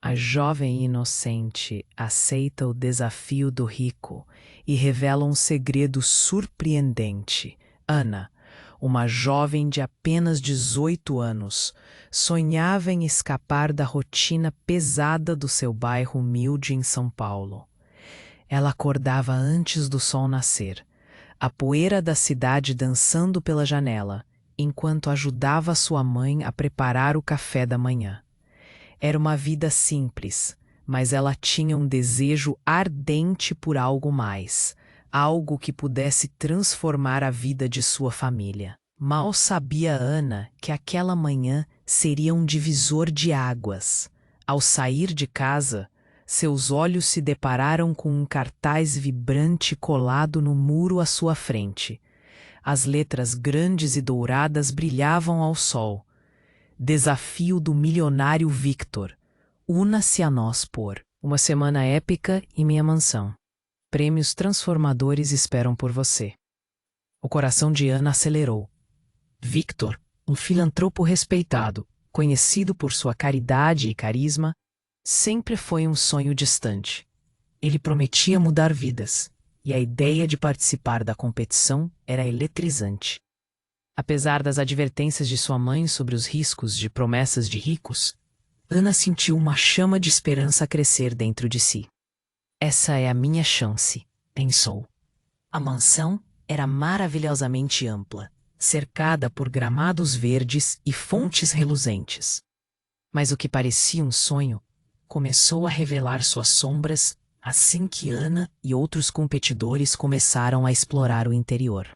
A jovem inocente aceita o desafio do rico e revela um segredo surpreendente. Ana, uma jovem de apenas 18 anos, sonhava em escapar da rotina pesada do seu bairro humilde em São Paulo. Ela acordava antes do sol nascer, a poeira da cidade dançando pela janela, enquanto ajudava sua mãe a preparar o café da manhã. Era uma vida simples, mas ela tinha um desejo ardente por algo mais, algo que pudesse transformar a vida de sua família. Mal sabia Ana que aquela manhã seria um divisor de águas. Ao sair de casa, seus olhos se depararam com um cartaz vibrante colado no muro à sua frente. As letras grandes e douradas brilhavam ao sol. Desafio do milionário Victor. Una-se a nós por uma semana épica em minha mansão. Prêmios transformadores esperam por você. O coração de Ana acelerou. Victor, um filantropo respeitado, conhecido por sua caridade e carisma, sempre foi um sonho distante. Ele prometia mudar vidas, e a ideia de participar da competição era eletrizante. Apesar das advertências de sua mãe sobre os riscos de promessas de ricos, Ana sentiu uma chama de esperança crescer dentro de si. Essa é a minha chance, pensou. A mansão era maravilhosamente ampla, cercada por gramados verdes e fontes reluzentes. Mas o que parecia um sonho começou a revelar suas sombras assim que Ana e outros competidores começaram a explorar o interior.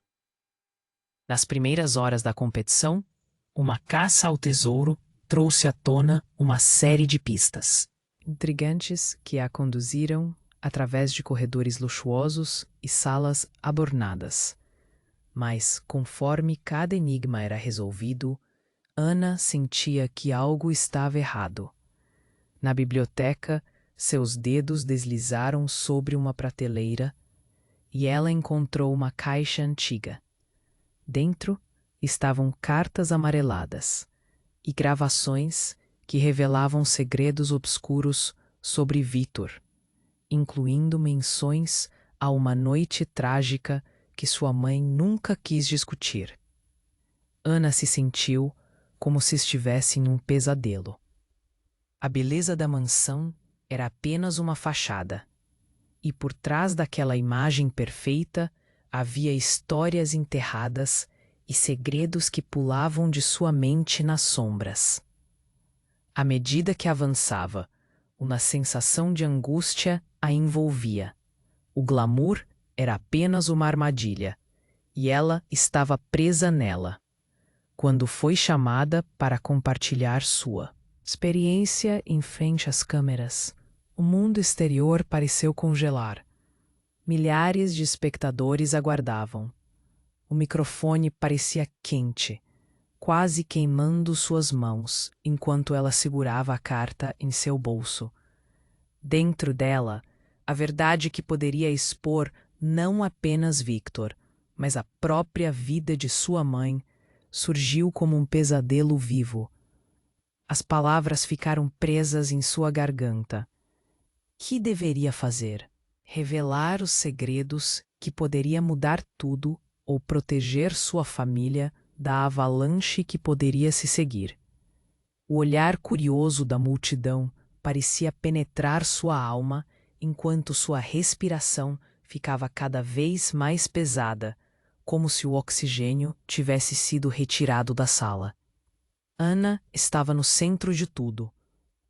Nas primeiras horas da competição, uma caça ao tesouro trouxe à tona uma série de pistas intrigantes que a conduziram através de corredores luxuosos e salas adornadas. Mas, conforme cada enigma era resolvido, Ana sentia que algo estava errado. Na biblioteca, seus dedos deslizaram sobre uma prateleira e ela encontrou uma caixa antiga. Dentro estavam cartas amareladas e gravações que revelavam segredos obscuros sobre Victor, incluindo menções a uma noite trágica que sua mãe nunca quis discutir. Ana se sentiu como se estivesse em um pesadelo. A beleza da mansão era apenas uma fachada, e por trás daquela imagem perfeita havia histórias enterradas e segredos que pulavam de sua mente nas sombras. À medida que avançava, uma sensação de angústia a envolvia. O glamour era apenas uma armadilha, e ela estava presa nela. Quando foi chamada para compartilhar sua experiência em frente às câmeras, o mundo exterior pareceu congelar. Milhares de espectadores aguardavam. O microfone parecia quente, quase queimando suas mãos enquanto ela segurava a carta em seu bolso. Dentro dela, a verdade que poderia expor não apenas Victor, mas a própria vida de sua mãe, surgiu como um pesadelo vivo. As palavras ficaram presas em sua garganta. Que deveria fazer? Revelar os segredos que poderia mudar tudo ou proteger sua família da avalanche que poderia se seguir. O olhar curioso da multidão parecia penetrar sua alma enquanto sua respiração ficava cada vez mais pesada, como se o oxigênio tivesse sido retirado da sala. Ana estava no centro de tudo,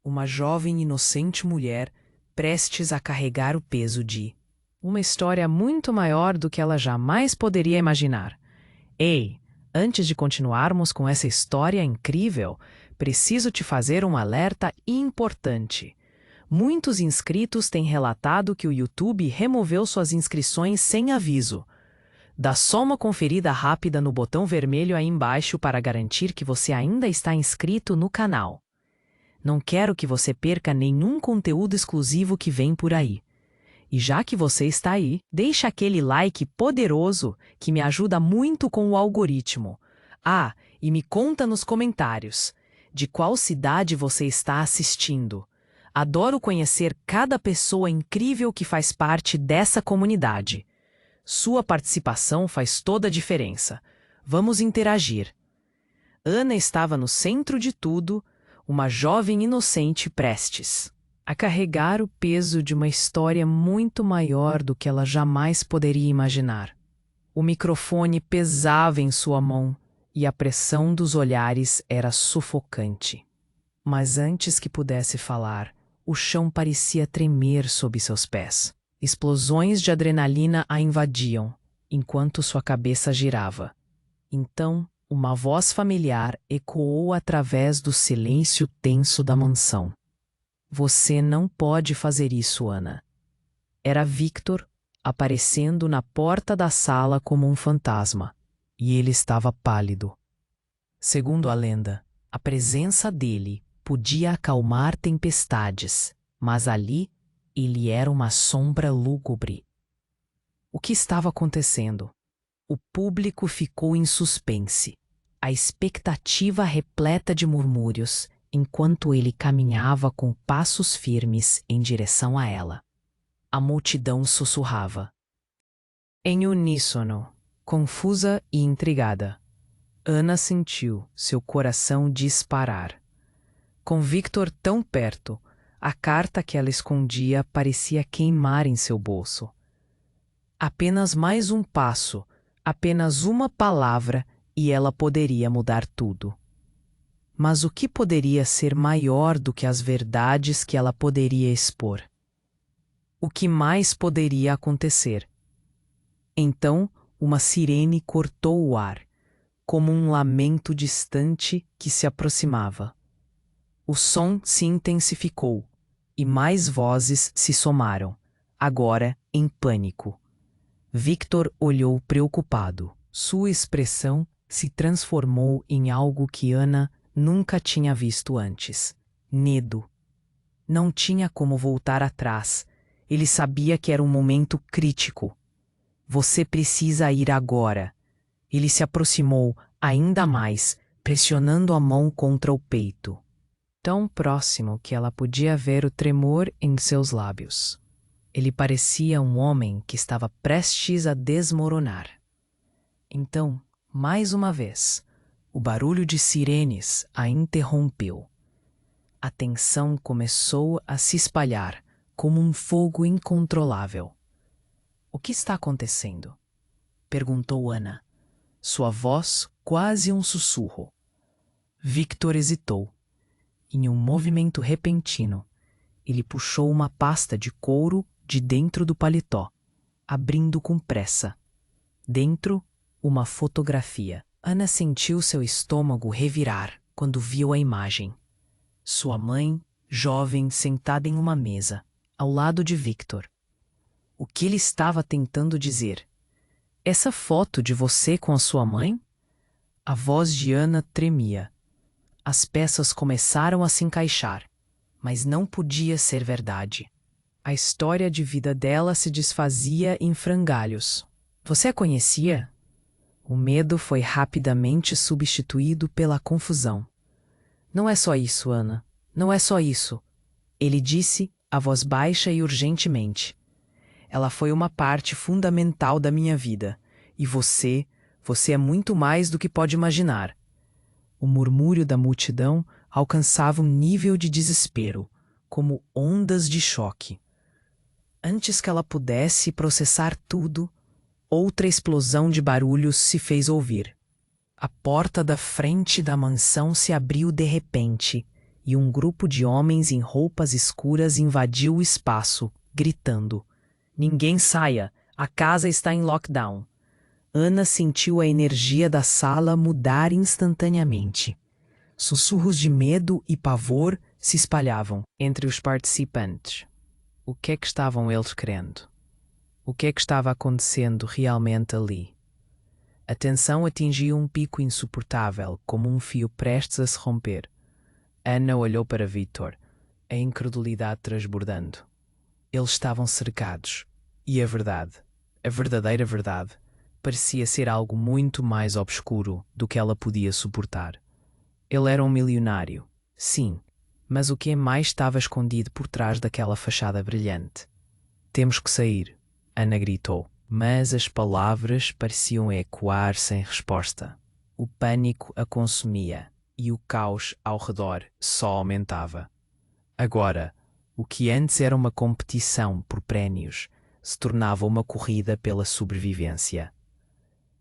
uma jovem e inocente mulher prestes a carregar o peso de uma história muito maior do que ela jamais poderia imaginar. Ei, antes de continuarmos com essa história incrível, preciso te fazer um alerta importante. Muitos inscritos têm relatado que o YouTube removeu suas inscrições sem aviso. Dá só uma conferida rápida no botão vermelho aí embaixo para garantir que você ainda está inscrito no canal. Não quero que você perca nenhum conteúdo exclusivo que vem por aí. E já que você está aí, deixa aquele like poderoso que me ajuda muito com o algoritmo. Ah, e me conta nos comentários de qual cidade você está assistindo. Adoro conhecer cada pessoa incrível que faz parte dessa comunidade. Sua participação faz toda a diferença. Vamos interagir. Ana estava no centro de tudo, uma jovem inocente prestes a carregar o peso de uma história muito maior do que ela jamais poderia imaginar. O microfone pesava em sua mão e a pressão dos olhares era sufocante. Mas antes que pudesse falar, o chão parecia tremer sob seus pés. Explosões de adrenalina a invadiam, enquanto sua cabeça girava. Então, uma voz familiar ecoou através do silêncio tenso da mansão. Você não pode fazer isso, Ana. Era Victor, aparecendo na porta da sala como um fantasma, e ele estava pálido. Segundo a lenda, a presença dele podia acalmar tempestades, mas ali ele era uma sombra lúgubre. O que estava acontecendo? O público ficou em suspense, a expectativa repleta de murmúrios, enquanto ele caminhava com passos firmes em direção a ela. A multidão sussurrava. Em uníssono, confusa e intrigada, Ana sentiu seu coração disparar. Com Victor tão perto, a carta que ela escondia parecia queimar em seu bolso. Apenas mais um passo, apenas uma palavra, e ela poderia mudar tudo. Mas o que poderia ser maior do que as verdades que ela poderia expor? O que mais poderia acontecer? Então, uma sirene cortou o ar, como um lamento distante que se aproximava. O som se intensificou, e mais vozes se somaram, agora em pânico. Victor olhou preocupado. Sua expressão se transformou em algo que Ana nunca tinha visto antes. Medo. Não tinha como voltar atrás. Ele sabia que era um momento crítico. Você precisa ir agora. Ele se aproximou ainda mais, pressionando a mão contra o peito. Tão próximo que ela podia ver o tremor em seus lábios. Ele parecia um homem que estava prestes a desmoronar. Então, mais uma vez, o barulho de sirenes a interrompeu. A tensão começou a se espalhar como um fogo incontrolável. O que está acontecendo? Perguntou Ana, sua voz quase um sussurro. Victor hesitou. Em um movimento repentino, ele puxou uma pasta de couro de dentro do paletó, abrindo com pressa. Dentro, uma fotografia. Ana sentiu seu estômago revirar quando viu a imagem. Sua mãe, jovem, sentada em uma mesa, ao lado de Victor. O que ele estava tentando dizer? Essa foto de você com a sua mãe? A voz de Ana tremia. As peças começaram a se encaixar, mas não podia ser verdade. A história de vida dela se desfazia em frangalhos. Você a conhecia? O medo foi rapidamente substituído pela confusão. Não é só isso, Ana. Não é só isso. Ele disse, a voz baixa e urgentemente. Ela foi uma parte fundamental da minha vida. E você é muito mais do que pode imaginar. O murmúrio da multidão alcançava um nível de desespero, como ondas de choque. Antes que ela pudesse processar tudo, outra explosão de barulhos se fez ouvir. A porta da frente da mansão se abriu de repente, e um grupo de homens em roupas escuras invadiu o espaço, gritando: Ninguém saia! A casa está em lockdown! Ana sentiu a energia da sala mudar instantaneamente. Sussurros de medo e pavor se espalhavam entre os participantes. O que é que estavam eles querendo? O que é que estava acontecendo realmente ali? A tensão atingiu um pico insuportável, como um fio prestes a se romper. Ana olhou para Victor, a incredulidade transbordando. Eles estavam cercados, e a verdadeira verdade, parecia ser algo muito mais obscuro do que ela podia suportar. Ele era um milionário, sim, Mas o que mais estava escondido por trás daquela fachada brilhante? Temos que sair, Ana gritou. Mas as palavras pareciam ecoar sem resposta. O pânico a consumia e o caos ao redor só aumentava. Agora, o que antes era uma competição por prémios se tornava uma corrida pela sobrevivência.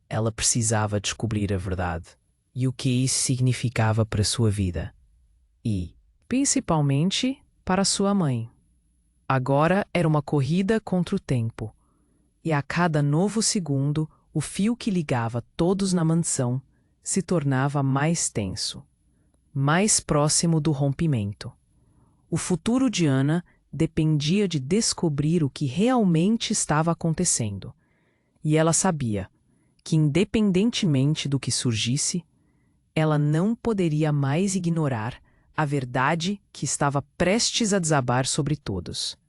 Ela precisava descobrir a verdade e o que isso significava para sua vida. E, principalmente, para sua mãe. Agora era uma corrida contra o tempo. E a cada novo segundo, o fio que ligava todos na mansão se tornava mais tenso, mais próximo do rompimento. O futuro de Ana dependia de descobrir o que realmente estava acontecendo. E ela sabia que, independentemente do que surgisse, ela não poderia mais ignorar a verdade que estava prestes a desabar sobre todos.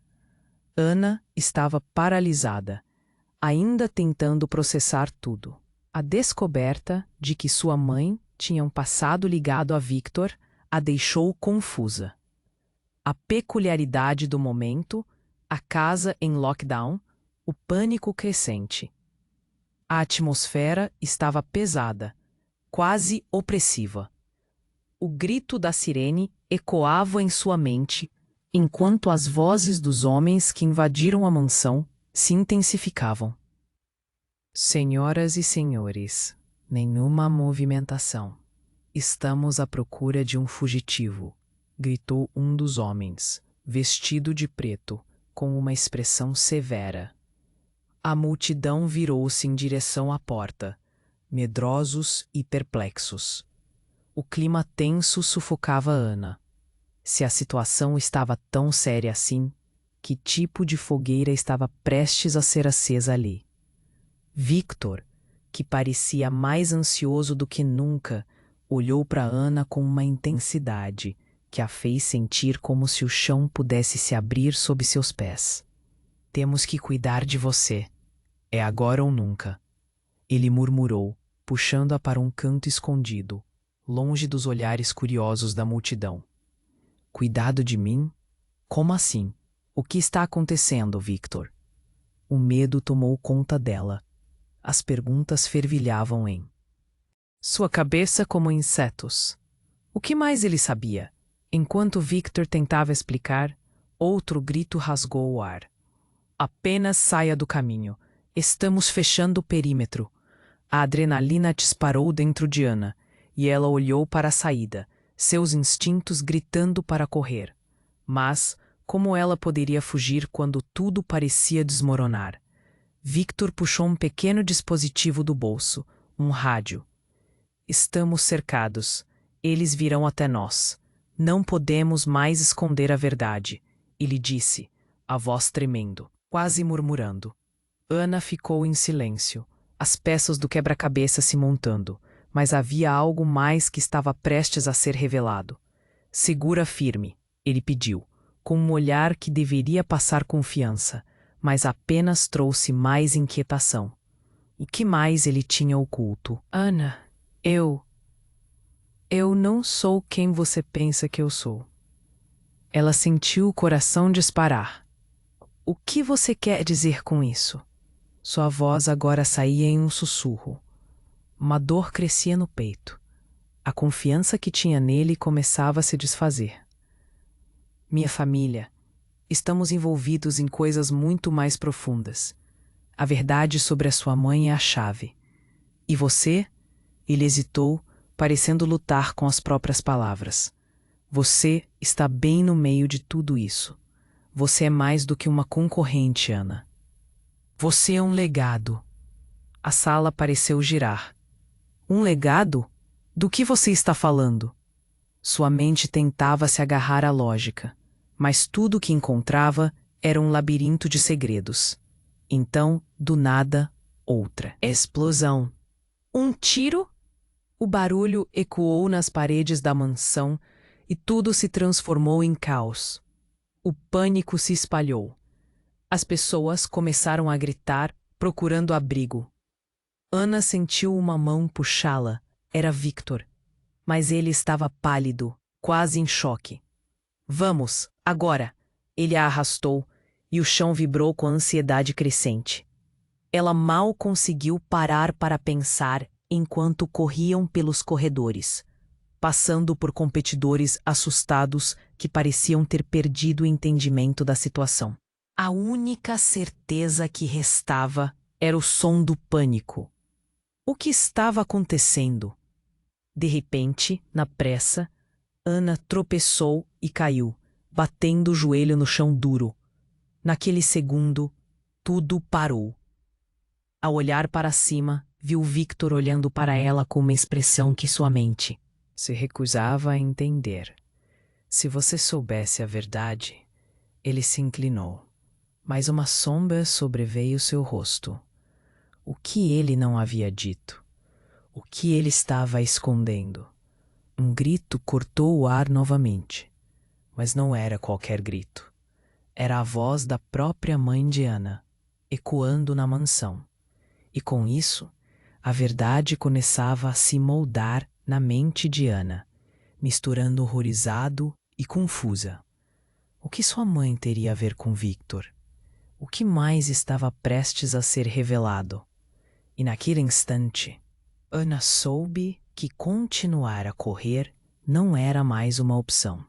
Ana estava paralisada, ainda tentando processar tudo. A descoberta de que sua mãe tinha um passado ligado a Victor a deixou confusa. A peculiaridade do momento, a casa em lockdown, o pânico crescente. A atmosfera estava pesada, quase opressiva. O grito da sirene ecoava em sua mente, enquanto as vozes dos homens que invadiram a mansão se intensificavam. Senhoras e senhores, nenhuma movimentação. Estamos à procura de um fugitivo, gritou um dos homens, vestido de preto, com uma expressão severa. A multidão virou-se em direção à porta, medrosos e perplexos. O clima tenso sufocava Ana. Se a situação estava tão séria assim, que tipo de fogueira estava prestes a ser acesa ali? Victor, que parecia mais ansioso do que nunca, olhou para Ana com uma intensidade que a fez sentir como se o chão pudesse se abrir sob seus pés. Temos que cuidar de você. É agora ou nunca. Ele murmurou, puxando-a para um canto escondido, longe dos olhares curiosos da multidão. Cuidado de mim? Como assim? O que está acontecendo, Victor? O medo tomou conta dela. As perguntas fervilhavam em sua cabeça como insetos. O que mais ele sabia? Enquanto Victor tentava explicar, outro grito rasgou o ar. Apenas saia do caminho. Estamos fechando o perímetro. A adrenalina disparou dentro de Ana, e ela olhou para a saída, seus instintos gritando para correr. Mas, como ela poderia fugir quando tudo parecia desmoronar? Victor puxou um pequeno dispositivo do bolso, um rádio. Estamos cercados. Eles virão até nós. Não podemos mais esconder a verdade, ele disse, a voz tremendo, quase murmurando. Ana ficou em silêncio, as peças do quebra-cabeça se montando, mas havia algo mais que estava prestes a ser revelado. Segura firme, ele pediu, com um olhar que deveria passar confiança, mas apenas trouxe mais inquietação. O que mais ele tinha oculto? Ana, eu não sou quem você pensa que eu sou. Ela sentiu o coração disparar. O que você quer dizer com isso? Sua voz agora saía em um sussurro. Uma dor crescia no peito. A confiança que tinha nele começava a se desfazer. Minha família, estamos envolvidos em coisas muito mais profundas. A verdade sobre a sua mãe é a chave. E você? Ele hesitou, parecendo lutar com as próprias palavras. Você está bem no meio de tudo isso. Você é mais do que uma concorrente, Ana. Você é um legado. A sala pareceu girar. Um legado? Do que você está falando? Sua mente tentava se agarrar à lógica, mas tudo o que encontrava era um labirinto de segredos. Então, do nada, outra explosão. Um tiro? O barulho ecoou nas paredes da mansão e tudo se transformou em caos. O pânico se espalhou. As pessoas começaram a gritar, procurando abrigo. Ana sentiu uma mão puxá-la. Era Victor. Mas ele estava pálido, quase em choque. Vamos, agora! Ele a arrastou, e o chão vibrou com ansiedade crescente. Ela mal conseguiu parar para pensar enquanto corriam pelos corredores, passando por competidores assustados que pareciam ter perdido o entendimento da situação. A única certeza que restava era o som do pânico. O que estava acontecendo? De repente, na pressa, Ana tropeçou e caiu, batendo o joelho no chão duro. Naquele segundo, tudo parou. Ao olhar para cima, viu Victor olhando para ela com uma expressão que sua mente se recusava a entender. Se você soubesse a verdade, ele se inclinou, mas uma sombra sobreveio seu rosto. O que ele não havia dito? O que ele estava escondendo? Um grito cortou o ar novamente, mas não era qualquer grito. Era a voz da própria mãe de Ana, ecoando na mansão. E com isso, a verdade começava a se moldar na mente de Ana, misturando horrorizado e confusa. O que sua mãe teria a ver com Victor? O que mais estava prestes a ser revelado? E naquele instante, Ana soube que continuar a correr não era mais uma opção.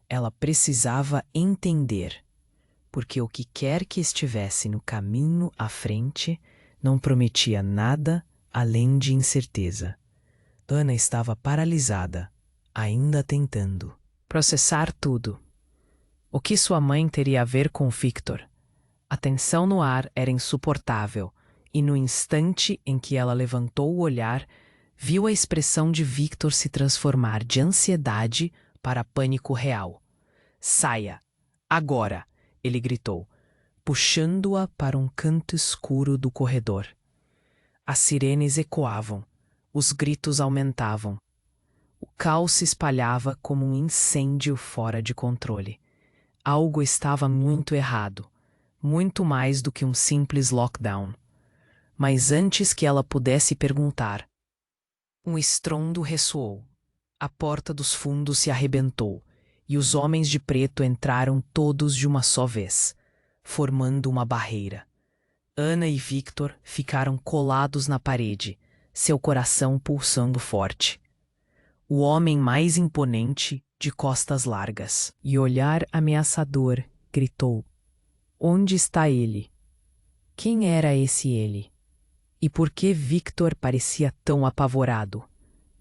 Ela precisava entender, porque o que quer que estivesse no caminho à frente não prometia nada além de incerteza. Ana estava paralisada, ainda tentando processar tudo. O que sua mãe teria a ver com Victor? A tensão no ar era insuportável, e no instante em que ela levantou o olhar, viu a expressão de Victor se transformar de ansiedade para pânico real. Saia! Agora! Ele gritou, puxando-a para um canto escuro do corredor. As sirenes ecoavam, os gritos aumentavam. O caos se espalhava como um incêndio fora de controle. Algo estava muito errado, muito mais do que um simples lockdown. Mas antes que ela pudesse perguntar, um estrondo ressoou. A porta dos fundos se arrebentou, e os homens de preto entraram todos de uma só vez, formando uma barreira. Ana e Victor ficaram colados na parede, seu coração pulsando forte. O homem mais imponente, de costas largas e olhar ameaçador, gritou: Onde está ele? Quem era esse ele? E por que Victor parecia tão apavorado?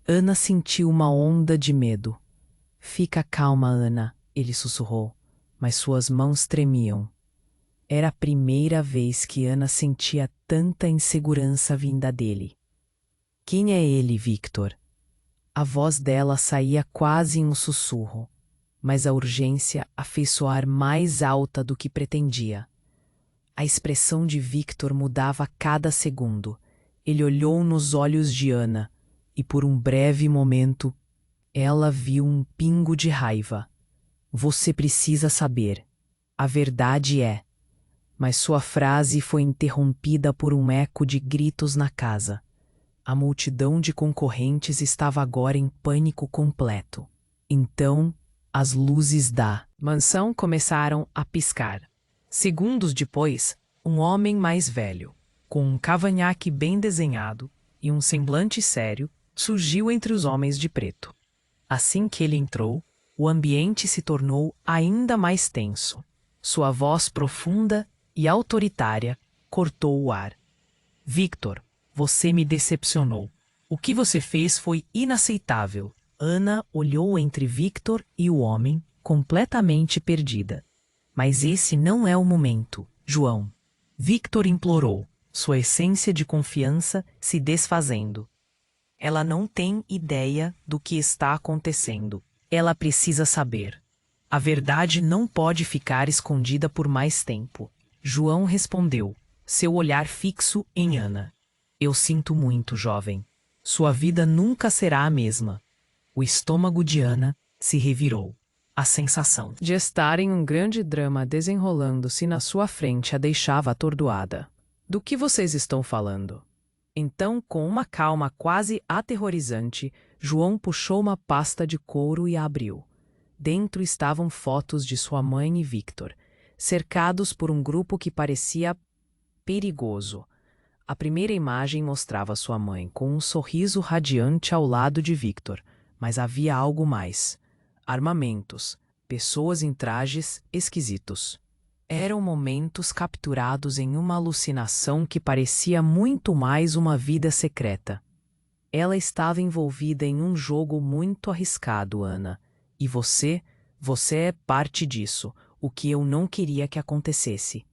Ana sentiu uma onda de medo. Fica calma, Ana, ele sussurrou, mas suas mãos tremiam. Era a primeira vez que Ana sentia tanta insegurança vinda dele. Quem é ele, Victor? A voz dela saía quase em um sussurro, mas a urgência a fez soar mais alta do que pretendia. A expressão de Victor mudava a cada segundo. Ele olhou nos olhos de Ana e, por um breve momento, ela viu um pingo de raiva. Você precisa saber. A verdade é. Mas sua frase foi interrompida por um eco de gritos na casa. A multidão de concorrentes estava agora em pânico completo. Então, as luzes da mansão começaram a piscar. Segundos depois, um homem mais velho, com um cavanhaque bem desenhado e um semblante sério, surgiu entre os homens de preto. Assim que ele entrou, o ambiente se tornou ainda mais tenso. Sua voz profunda e autoritária cortou o ar. Victor, você me decepcionou. O que você fez foi inaceitável. Ana olhou entre Victor e o homem, completamente perdida. Mas esse não é o momento, João. Victor implorou, sua essência de confiança se desfazendo. Ela não tem ideia do que está acontecendo. Ela precisa saber. A verdade não pode ficar escondida por mais tempo. João respondeu, seu olhar fixo em Ana. Eu sinto muito, jovem. Sua vida nunca será a mesma. O estômago de Ana se revirou. A sensação de estar em um grande drama desenrolando-se na sua frente a deixava atordoada. Do que vocês estão falando? Então, com uma calma quase aterrorizante, João puxou uma pasta de couro e a abriu. Dentro estavam fotos de sua mãe e Victor, cercados por um grupo que parecia perigoso. A primeira imagem mostrava sua mãe com um sorriso radiante ao lado de Victor, mas havia algo mais: armamentos, pessoas em trajes esquisitos. Eram momentos capturados em uma alucinação que parecia muito mais uma vida secreta. Ela estava envolvida em um jogo muito arriscado, Ana. E você é parte disso, o que eu não queria que acontecesse.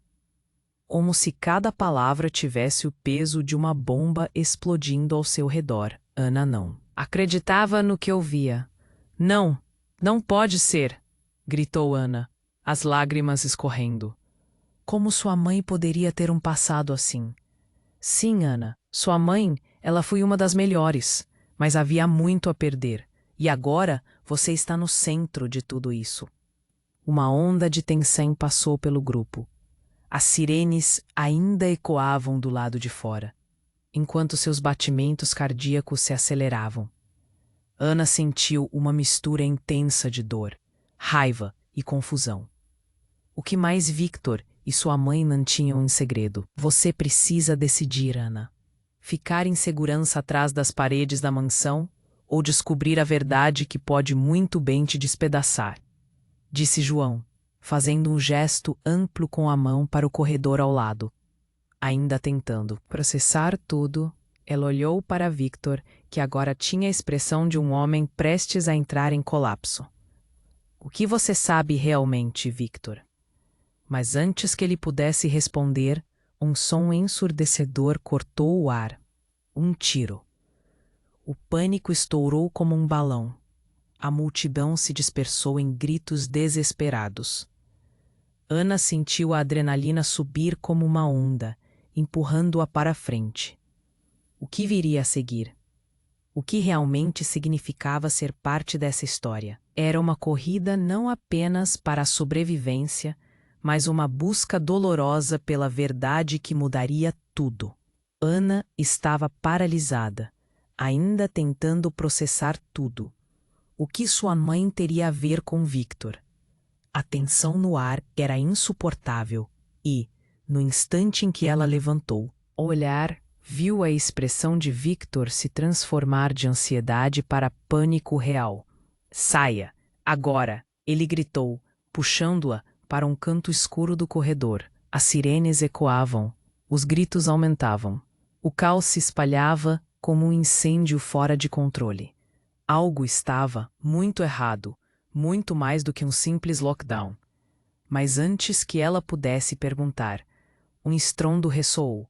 Como se cada palavra tivesse o peso de uma bomba explodindo ao seu redor. Ana não acreditava no que ouvia. Não, não pode ser, gritou Ana, as lágrimas escorrendo. Como sua mãe poderia ter um passado assim? Sim, Ana, sua mãe, ela foi uma das melhores, mas havia muito a perder. E agora você está no centro de tudo isso. Uma onda de tensão passou pelo grupo. As sirenes ainda ecoavam do lado de fora, enquanto seus batimentos cardíacos se aceleravam. Ana sentiu uma mistura intensa de dor, raiva e confusão. O que mais Victor e sua mãe mantinham em segredo? Você precisa decidir, Ana. Ficar em segurança atrás das paredes da mansão ou descobrir a verdade que pode muito bem te despedaçar, disse João, fazendo um gesto amplo com a mão para o corredor ao lado. Ainda tentando processar tudo, ela olhou para Victor, que agora tinha a expressão de um homem prestes a entrar em colapso. O que você sabe realmente, Victor? Mas antes que ele pudesse responder, um som ensurdecedor cortou o ar. Um tiro. O pânico estourou como um balão. A multidão se dispersou em gritos desesperados. Ana sentiu a adrenalina subir como uma onda, empurrando-a para frente. O que viria a seguir? O que realmente significava ser parte dessa história? Era uma corrida não apenas para a sobrevivência, mas uma busca dolorosa pela verdade que mudaria tudo. Ana estava paralisada, ainda tentando processar tudo. O que sua mãe teria a ver com Victor? A tensão no ar era insuportável e, no instante em que ela levantou o olhar, viu a expressão de Victor se transformar de ansiedade para pânico real. Saia, agora! Ele gritou, puxando-a para um canto escuro do corredor. As sirenes ecoavam, os gritos aumentavam. O caos se espalhava como um incêndio fora de controle. Algo estava muito errado, muito mais do que um simples lockdown. Mas antes que ela pudesse perguntar, um estrondo ressoou.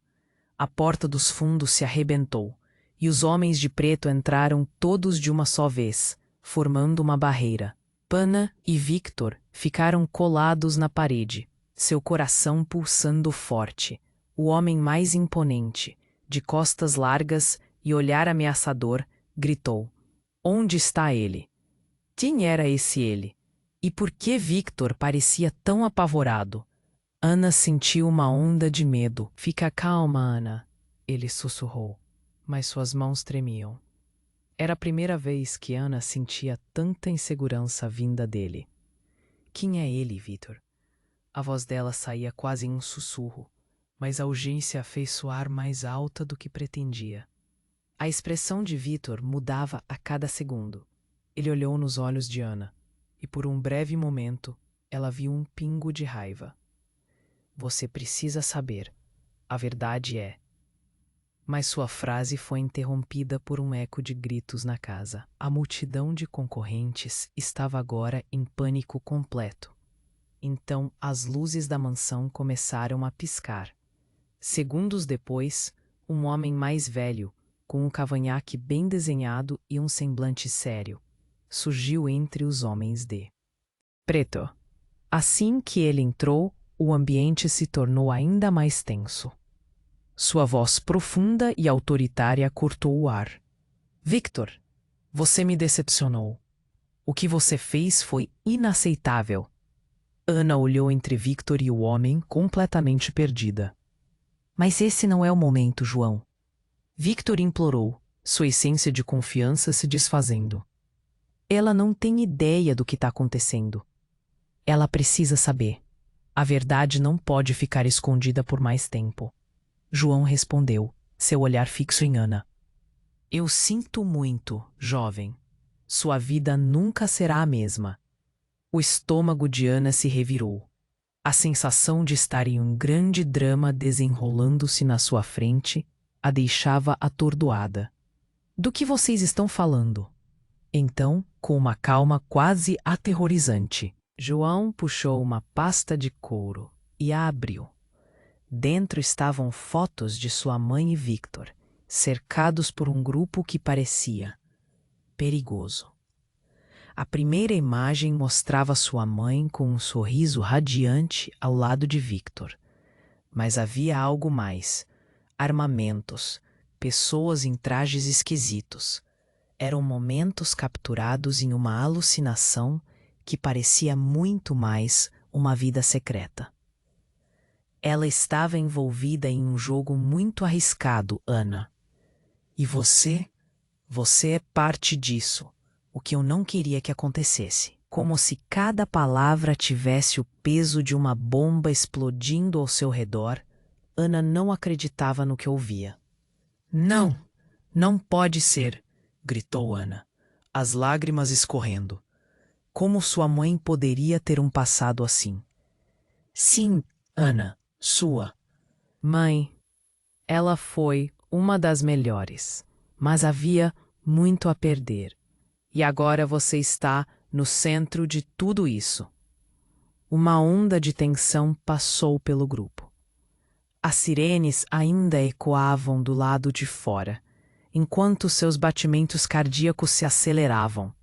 A porta dos fundos se arrebentou, e os homens de preto entraram todos de uma só vez, formando uma barreira. Pana e Victor ficaram colados na parede, seu coração pulsando forte. O homem mais imponente, de costas largas e olhar ameaçador, gritou: Onde está ele? Quem era esse ele? E por que Victor parecia tão apavorado? Ana sentiu uma onda de medo. Fica calma, Ana, ele sussurrou, mas suas mãos tremiam. Era a primeira vez que Ana sentia tanta insegurança vinda dele. Quem é ele, Victor? A voz dela saía quase em um sussurro, mas a urgência a fez soar mais alta do que pretendia. A expressão de Victor mudava a cada segundo. Ele olhou nos olhos de Ana, e por um breve momento ela viu um pingo de raiva. Você precisa saber. A verdade é. Mas sua frase foi interrompida por um eco de gritos na casa. A multidão de concorrentes estava agora em pânico completo. Então as luzes da mansão começaram a piscar. Segundos depois, um homem mais velho, com um cavanhaque bem desenhado e um semblante sério, surgiu entre os homens de preto. Assim que ele entrou, o ambiente se tornou ainda mais tenso. Sua voz profunda e autoritária cortou o ar. Victor, você me decepcionou. O que você fez foi inaceitável. Ana olhou entre Victor e o homem, completamente perdida. Mas esse não é o momento, João. Victor implorou, sua essência de confiança se desfazendo. Ela não tem ideia do que está acontecendo. Ela precisa saber. A verdade não pode ficar escondida por mais tempo. João respondeu, seu olhar fixo em Ana. Eu sinto muito, jovem. Sua vida nunca será a mesma. O estômago de Ana se revirou. A sensação de estar em um grande drama desenrolando-se na sua frente a deixava atordoada. Do que vocês estão falando? Então, com uma calma quase aterrorizante, João puxou uma pasta de couro e a abriu. Dentro estavam fotos de sua mãe e Victor, cercados por um grupo que parecia perigoso. A primeira imagem mostrava sua mãe com um sorriso radiante ao lado de Victor. Mas havia algo mais: armamentos, pessoas em trajes esquisitos. Eram momentos capturados em uma alucinação que parecia muito mais uma vida secreta. Ela estava envolvida em um jogo muito arriscado, Ana. E você? Você é parte disso, o que eu não queria que acontecesse. Como se cada palavra tivesse o peso de uma bomba explodindo ao seu redor, Ana não acreditava no que ouvia. Não, não pode ser, gritou Ana, as lágrimas escorrendo. Como sua mãe poderia ter um passado assim? Sim, Ana, sua mãe. Ela foi uma das melhores, mas havia muito a perder. E agora você está no centro de tudo isso. Uma onda de tensão passou pelo grupo. As sirenes ainda ecoavam do lado de fora, enquanto seus batimentos cardíacos se aceleravam.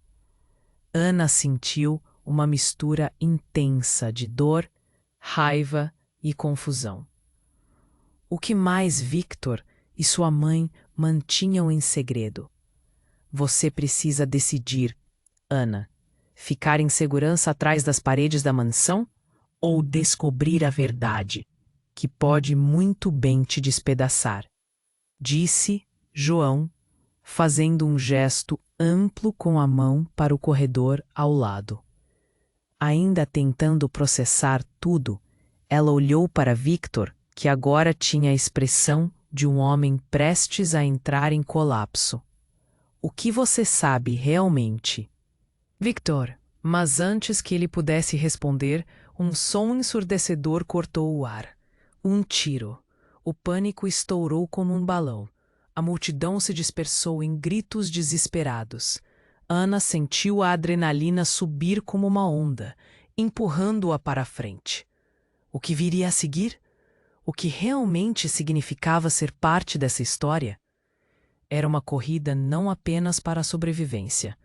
Ana sentiu uma mistura intensa de dor, raiva e confusão. O que mais Victor e sua mãe mantinham em segredo? Você precisa decidir, Ana, ficar em segurança atrás das paredes da mansão ou descobrir a verdade, que pode muito bem te despedaçar, disse João, fazendo um gesto amplo com a mão para o corredor ao lado. Ainda tentando processar tudo, ela olhou para Victor, que agora tinha a expressão de um homem prestes a entrar em colapso. O que você sabe realmente? Victor, mas antes que ele pudesse responder, um som ensurdecedor cortou o ar. Um tiro. O pânico estourou como um balão. A multidão se dispersou em gritos desesperados. Ana sentiu a adrenalina subir como uma onda, empurrando-a para a frente. O que viria a seguir? O que realmente significava ser parte dessa história? Era uma corrida não apenas para a sobrevivência,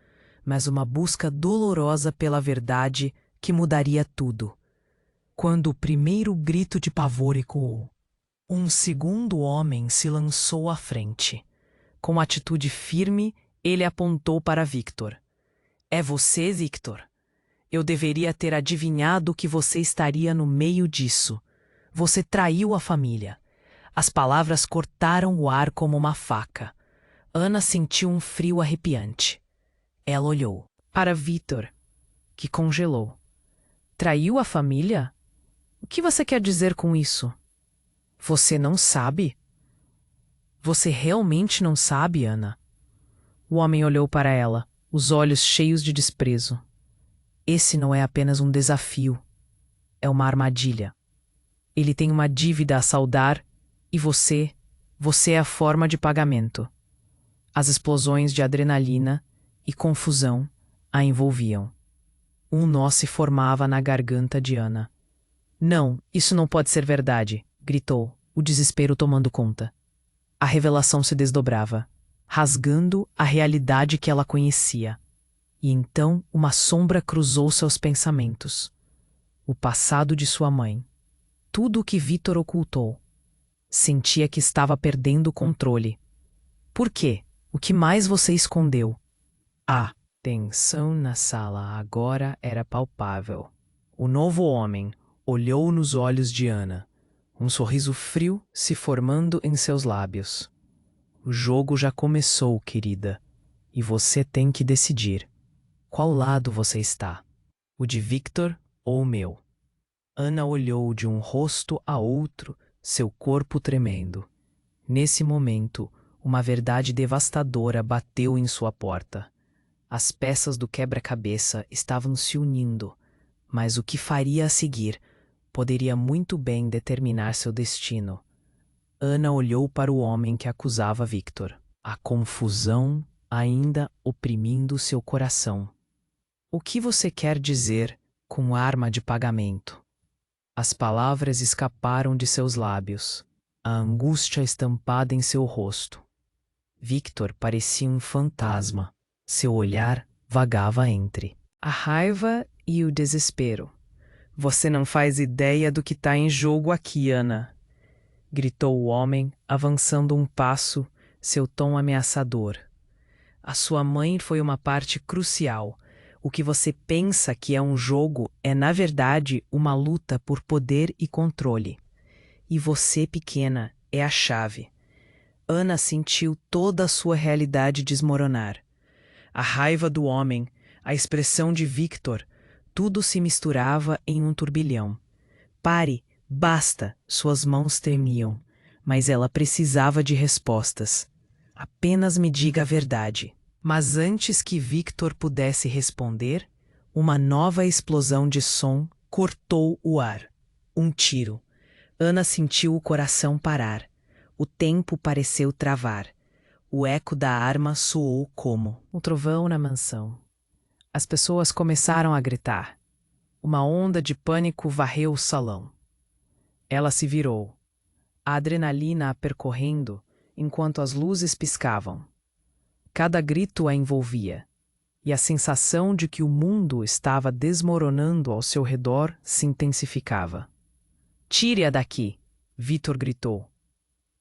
mas uma busca dolorosa pela verdade que mudaria tudo. Quando o primeiro grito de pavor ecoou, um segundo homem se lançou à frente. Com atitude firme, ele apontou para Victor. É você, Victor? Eu deveria ter adivinhado que você estaria no meio disso. Você traiu a família. As palavras cortaram o ar como uma faca. Ana sentiu um frio arrepiante. Ela olhou para Victor, que congelou. Traiu a família? O que você quer dizer com isso? Você não sabe? Você realmente não sabe, Ana? O homem olhou para ela, os olhos cheios de desprezo. Esse não é apenas um desafio. É uma armadilha. Ele tem uma dívida a saldar e você é a forma de pagamento. As explosões de adrenalina e confusão a envolviam. Um nó se formava na garganta de Ana. Não, isso não pode ser verdade, gritou, o desespero tomando conta. A revelação se desdobrava, rasgando a realidade que ela conhecia. E então uma sombra cruzou seus pensamentos. O passado de sua mãe. Tudo o que Victor ocultou. Sentia que estava perdendo o controle. Por quê? O que mais você escondeu? A tensão na sala agora era palpável. O novo homem olhou nos olhos de Ana, um sorriso frio se formando em seus lábios. O jogo já começou, querida, e você tem que decidir. Qual lado você está? O de Victor ou o meu? Ana olhou de um rosto a outro, seu corpo tremendo. Nesse momento, uma verdade devastadora bateu em sua porta. As peças do quebra-cabeça estavam se unindo, mas o que faria a seguir poderia muito bem determinar seu destino. Ana olhou para o homem que acusava Victor, a confusão ainda oprimindo seu coração. O que você quer dizer com arma de pagamento? As palavras escaparam de seus lábios, a angústia estampada em seu rosto. Victor parecia um fantasma. Seu olhar vagava entre a raiva e o desespero. Você não faz ideia do que está em jogo aqui, Ana, gritou o homem, avançando um passo, seu tom ameaçador. A sua mãe foi uma parte crucial. O que você pensa que é um jogo é, na verdade, uma luta por poder e controle. E você, pequena, é a chave. Ana sentiu toda a sua realidade desmoronar. A raiva do homem, a expressão de Victor, tudo se misturava em um turbilhão. Pare, basta, suas mãos tremiam, mas ela precisava de respostas. Apenas me diga a verdade. Mas antes que Victor pudesse responder, uma nova explosão de som cortou o ar. Um tiro. Ana sentiu o coração parar. O tempo pareceu travar. O eco da arma soou como um trovão na mansão. As pessoas começaram a gritar. Uma onda de pânico varreu o salão. Ela se virou, a adrenalina a percorrendo enquanto as luzes piscavam. Cada grito a envolvia, e a sensação de que o mundo estava desmoronando ao seu redor se intensificava. Tire-a daqui, Victor gritou,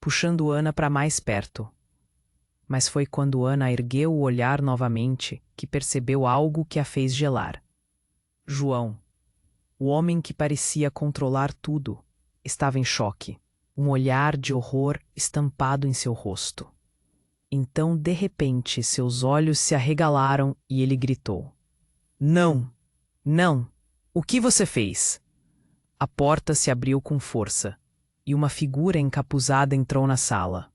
puxando Ana para mais perto. Mas foi quando Ana ergueu o olhar novamente que percebeu algo que a fez gelar. João, o homem que parecia controlar tudo, estava em choque, um olhar de horror estampado em seu rosto. Então, de repente, seus olhos se arregalaram e ele gritou: Não! Não! O que você fez? A porta se abriu com força, e uma figura encapuzada entrou na sala.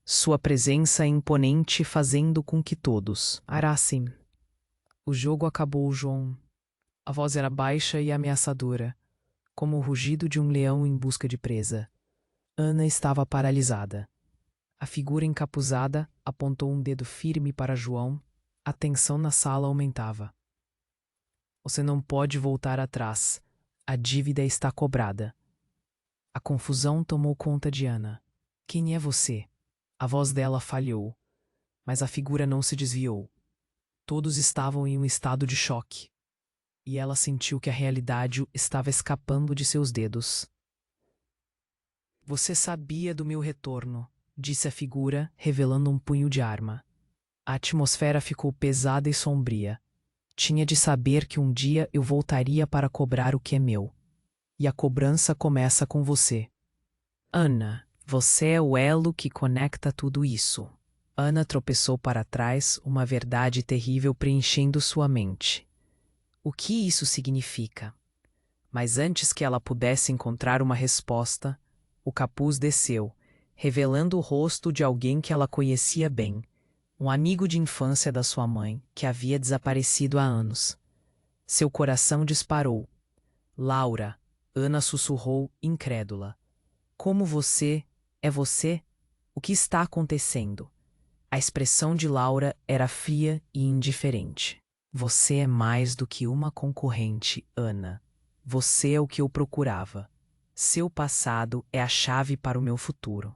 Sua presença imponente fazendo com que todos arassem. O jogo acabou, João. A voz era baixa e ameaçadora, como o rugido de um leão em busca de presa. Ana estava paralisada. A figura encapuzada apontou um dedo firme para João. A tensão na sala aumentava. Você não pode voltar atrás. A dívida está cobrada. A confusão tomou conta de Ana. Quem é você? A voz dela falhou, mas a figura não se desviou. Todos estavam em um estado de choque, e ela sentiu que a realidade estava escapando de seus dedos. Você sabia do meu retorno, disse a figura, revelando um punho de arma. A atmosfera ficou pesada e sombria. Tinha de saber que um dia eu voltaria para cobrar o que é meu. E a cobrança começa com você. Ana, você é o elo que conecta tudo isso. Ana tropeçou para trás, uma verdade terrível preenchendo sua mente. O que isso significa? Mas antes que ela pudesse encontrar uma resposta, o capuz desceu, revelando o rosto de alguém que ela conhecia bem, um amigo de infância da sua mãe, que havia desaparecido há anos. Seu coração disparou. Laura, Ana sussurrou, incrédula. Como você? É você? O que está acontecendo? A expressão de Laura era fria e indiferente. Você é mais do que uma concorrente, Ana. Você é o que eu procurava. Seu passado é a chave para o meu futuro.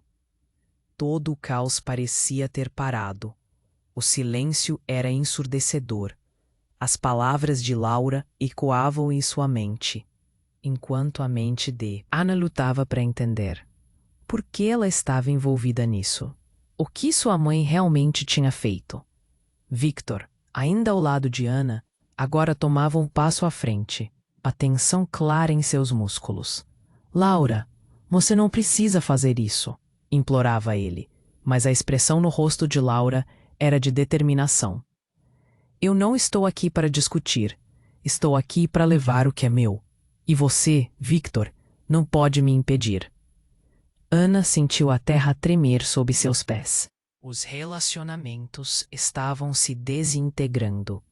Todo o caos parecia ter parado. O silêncio era ensurdecedor. As palavras de Laura ecoavam em sua mente, enquanto a mente de Ana lutava para entender. Por que ela estava envolvida nisso? O que sua mãe realmente tinha feito? Victor, ainda ao lado de Ana, agora tomava um passo à frente, a tensão clara em seus músculos. Laura, você não precisa fazer isso, implorava ele, mas a expressão no rosto de Laura era de determinação. Eu não estou aqui para discutir. Estou aqui para levar o que é meu. E você, Victor, não pode me impedir. Ana sentiu a terra tremer sob seus pés. Os relacionamentos estavam se desintegrando.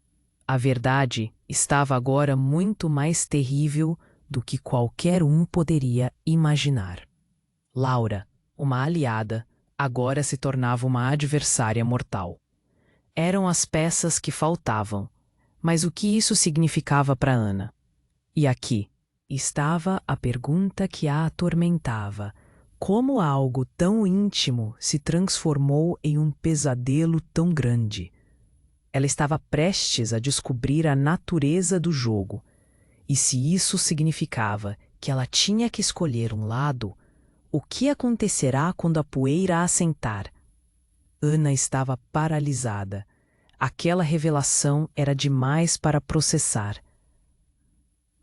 A verdade estava agora muito mais terrível do que qualquer um poderia imaginar. Laura, uma aliada, agora se tornava uma adversária mortal. Eram as peças que faltavam, mas o que isso significava para Ana? E aqui estava a pergunta que a atormentava: como algo tão íntimo se transformou em um pesadelo tão grande? Ela estava prestes a descobrir a natureza do jogo, e se isso significava que ela tinha que escolher um lado, o que acontecerá quando a poeira assentar? Ana estava paralisada. Aquela revelação era demais para processar.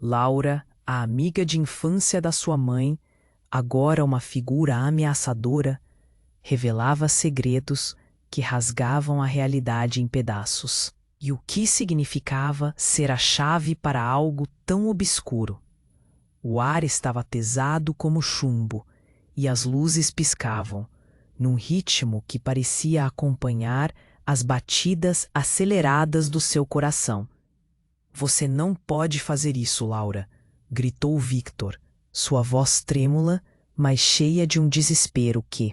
Laura, a amiga de infância da sua mãe, agora uma figura ameaçadora, revelava segredos que rasgavam a realidade em pedaços. E o que significava ser a chave para algo tão obscuro? O ar estava pesado como chumbo e as luzes piscavam, num ritmo que parecia acompanhar as batidas aceleradas do seu coração. Você não pode fazer isso, Laura, gritou Victor, sua voz trêmula, mas cheia de um desespero que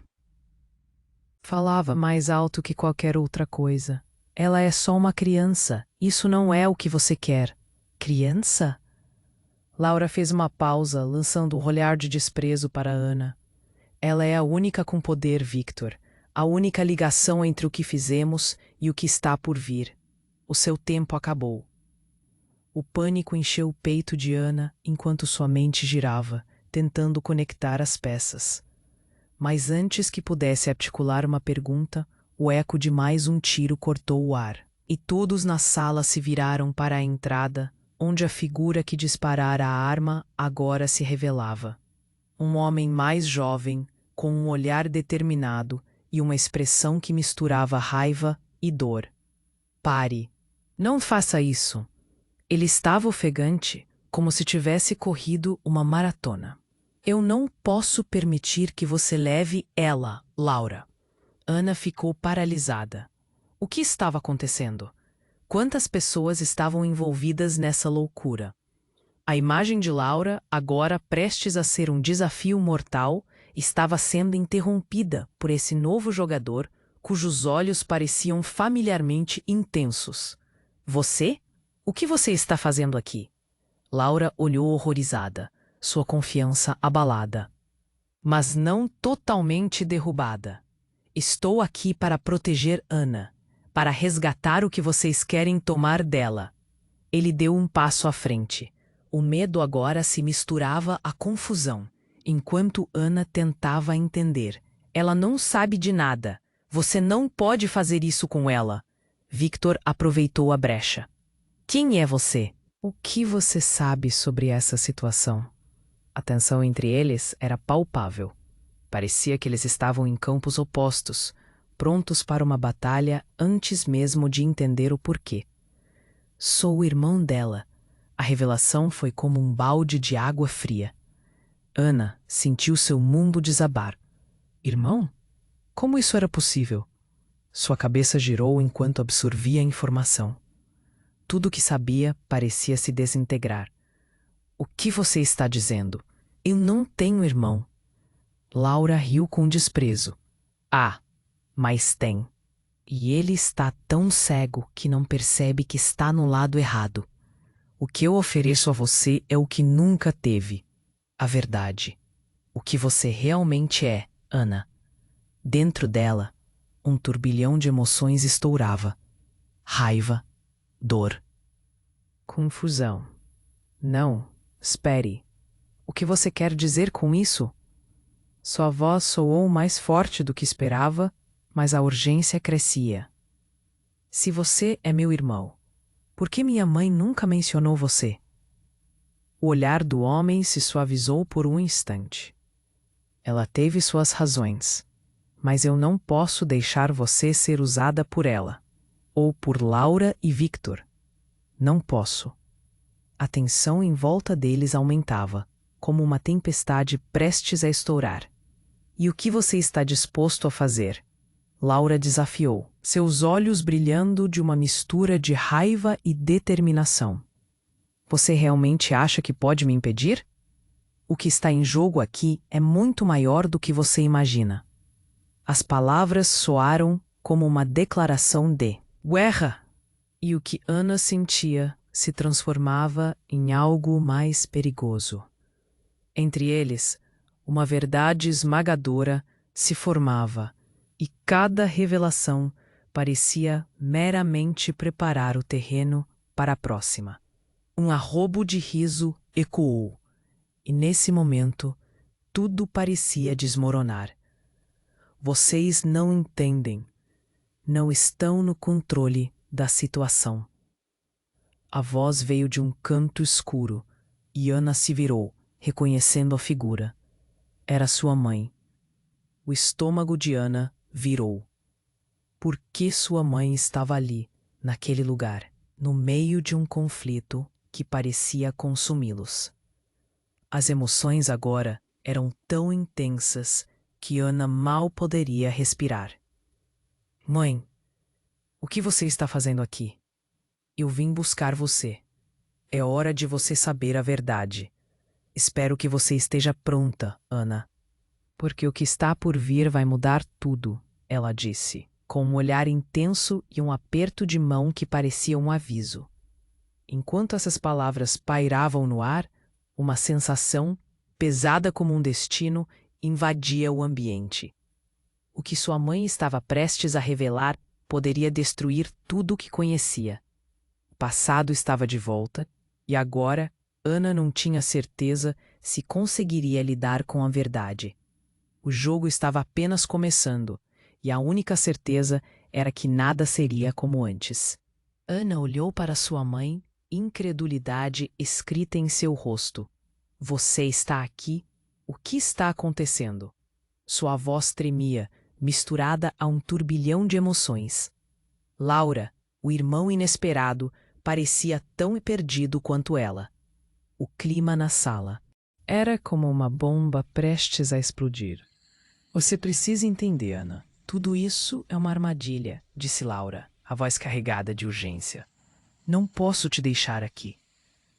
falava mais alto que qualquer outra coisa. Ela é só uma criança. Isso não é o que você quer. Criança? Laura fez uma pausa, lançando um olhar de desprezo para Ana. Ela é a única com poder, Victor. A única ligação entre o que fizemos e o que está por vir. O seu tempo acabou. O pânico encheu o peito de Ana enquanto sua mente girava, tentando conectar as peças. Mas antes que pudesse articular uma pergunta, o eco de mais um tiro cortou o ar, e todos na sala se viraram para a entrada, onde a figura que disparara a arma agora se revelava. Um homem mais jovem, com um olhar determinado e uma expressão que misturava raiva e dor. Pare. Não faça isso. Ele estava ofegante, como se tivesse corrido uma maratona. Eu não posso permitir que você leve ela, Laura. Ana ficou paralisada. O que estava acontecendo? Quantas pessoas estavam envolvidas nessa loucura? A imagem de Laura, agora prestes a ser um desafio mortal, estava sendo interrompida por esse novo jogador, cujos olhos pareciam familiarmente intensos. Você? O que você está fazendo aqui? Laura olhou horrorizada, sua confiança abalada. Mas não totalmente derrubada. Estou aqui para proteger Ana, para resgatar o que vocês querem tomar dela. Ele deu um passo à frente. O medo agora se misturava à confusão, enquanto Ana tentava entender. Ela não sabe de nada. Você não pode fazer isso com ela. Victor aproveitou a brecha. Quem é você? O que você sabe sobre essa situação? A tensão entre eles era palpável. Parecia que eles estavam em campos opostos, prontos para uma batalha antes mesmo de entender o porquê. Sou o irmão dela. A revelação foi como um balde de água fria. Ana sentiu seu mundo desabar. Irmão? Como isso era possível? Sua cabeça girou enquanto absorvia a informação. Tudo o que sabia parecia se desintegrar. O que você está dizendo? Eu não tenho irmão. Laura riu com desprezo. Ah, mas tem. E ele está tão cego que não percebe que está no lado errado. O que eu ofereço a você é o que nunca teve. A verdade. O que você realmente é, Ana. Dentro dela, um turbilhão de emoções estourava. Raiva, dor, confusão. Não, espere. O que você quer dizer com isso? Sua voz soou mais forte do que esperava, mas a urgência crescia. Se você é meu irmão, por que minha mãe nunca mencionou você? O olhar do homem se suavizou por um instante. Ela teve suas razões, mas eu não posso deixar você ser usada por ela. ou por Laura e Victor. Não posso. A tensão em volta deles aumentava, como uma tempestade prestes a estourar. E o que você está disposto a fazer? Laura desafiou, seus olhos brilhando de uma mistura de raiva e determinação. Você realmente acha que pode me impedir? O que está em jogo aqui é muito maior do que você imagina. As palavras soaram como uma declaração de guerra, e o que Ana sentia se transformava em algo mais perigoso. Entre eles, uma verdade esmagadora se formava, e cada revelação parecia meramente preparar o terreno para a próxima. Um arrobo de riso ecoou, e nesse momento tudo parecia desmoronar. Vocês não entendem, não estão no controle da situação. A voz veio de um canto escuro, e Ana se virou, reconhecendo a figura. Era sua mãe. O estômago de Ana virou. Por que sua mãe estava ali, naquele lugar, no meio de um conflito que parecia consumi-los? As emoções agora eram tão intensas que Ana mal poderia respirar. Mãe, o que você está fazendo aqui? Eu vim buscar você. É hora de você saber a verdade. Espero que você esteja pronta, Ana. Porque o que está por vir vai mudar tudo, ela disse, com um olhar intenso e um aperto de mão que parecia um aviso. Enquanto essas palavras pairavam no ar, uma sensação, pesada como um destino, invadia o ambiente. O que sua mãe estava prestes a revelar poderia destruir tudo o que conhecia. O passado estava de volta, e agora Ana não tinha certeza se conseguiria lidar com a verdade. O jogo estava apenas começando, e a única certeza era que nada seria como antes. Ana olhou para sua mãe, incredulidade escrita em seu rosto. Você está aqui? O que está acontecendo? Sua voz tremia, misturada a um turbilhão de emoções. Laura, o irmão inesperado, parecia tão perdido quanto ela. O clima na sala era como uma bomba prestes a explodir. Você precisa entender, Ana. Tudo isso é uma armadilha, disse Laura, a voz carregada de urgência. Não posso te deixar aqui.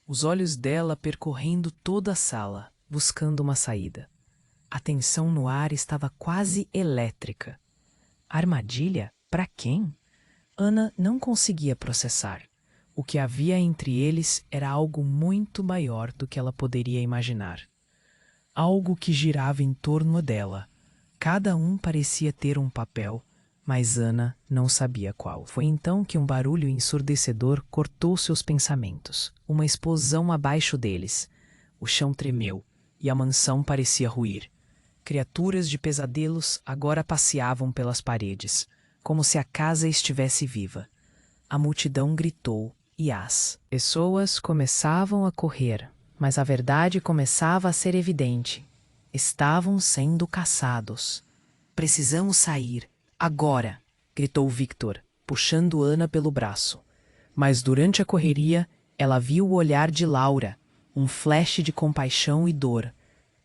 Os olhos dela percorrendo toda a sala, buscando uma saída. A tensão no ar estava quase elétrica. Armadilha? Para quem? Ana não conseguia processar. O que havia entre eles era algo muito maior do que ela poderia imaginar. Algo que girava em torno dela. Cada um parecia ter um papel, mas Ana não sabia qual. Foi então que um barulho ensurdecedor cortou seus pensamentos. Uma explosão abaixo deles. O chão tremeu e a mansão parecia ruir. Criaturas de pesadelos agora passeavam pelas paredes, como se a casa estivesse viva. A multidão gritou e as pessoas começavam a correr, mas a verdade começava a ser evidente. Estavam sendo caçados. Precisamos sair, agora, gritou Victor, puxando Ana pelo braço. Mas durante a correria, ela viu o olhar de Laura, um flash de compaixão e dor.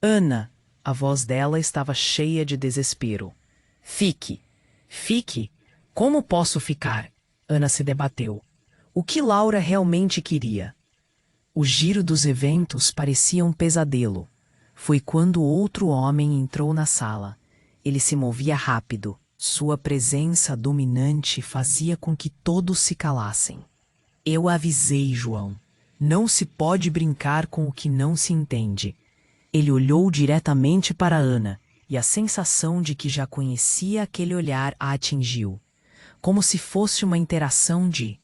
Ana! A voz dela estava cheia de desespero. Fique! Fique! Como posso ficar? Ana se debateu. O que Laura realmente queria? O giro dos eventos parecia um pesadelo. Foi quando outro homem entrou na sala. Ele se movia rápido. Sua presença dominante fazia com que todos se calassem. Eu avisei, João. Não se pode brincar com o que não se entende. Ele olhou diretamente para Ana, e a sensação de que já conhecia aquele olhar a atingiu, como se fosse uma interação de